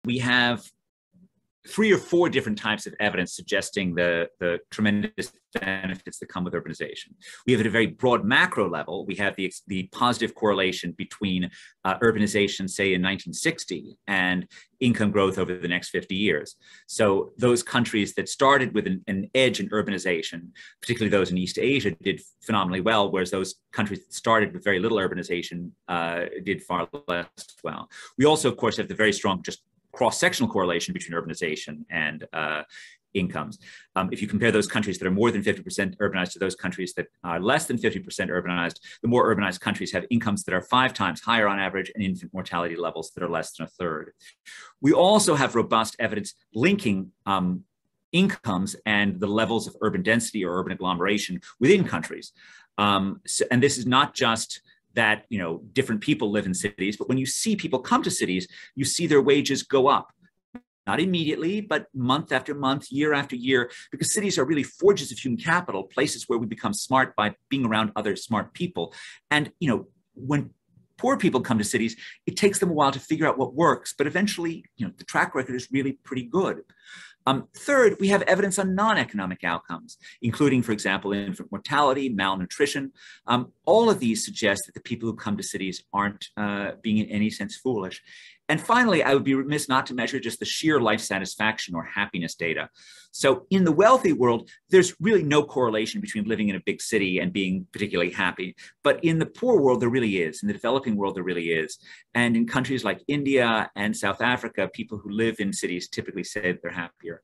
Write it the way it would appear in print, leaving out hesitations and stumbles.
we have 3 or 4 different types of evidence suggesting the tremendous benefits that come with urbanization. We have at a very broad macro level, we have the positive correlation between urbanization, say in 1960, and income growth over the next 50 years. So those countries that started with an edge in urbanization, particularly those in East Asia, did phenomenally well, whereas those countries that started with very little urbanization did far less well. We also, of course, have the very strong just cross-sectional correlation between urbanization and incomes. If you compare those countries that are more than 50% urbanized to those countries that are less than 50% urbanized, the more urbanized countries have incomes that are 5 times higher on average and infant mortality levels that are less than a third. We also have robust evidence linking incomes and the levels of urban density or urban agglomeration within countries. And this is not just that different people live in cities, but when you see people come to cities, you see their wages go up. Not immediately, but month after month, year after year, because cities are really forges of human capital, places where we become smart by being around other smart people. And when poor people come to cities, it takes them a while to figure out what works, but eventually, the track record is really pretty good. Third, we have evidence on non-economic outcomes, including, for example, infant mortality, malnutrition. All of these suggest that the people who come to cities aren't being in any sense foolish. And finally, I would be remiss not to measure just the sheer life satisfaction or happiness data. So in the wealthy world, there's really no correlation between living in a big city and being particularly happy. But in the poor world, there really is. In the developing world, there really is. And in countries like India and South Africa, people who live in cities typically say they're happier.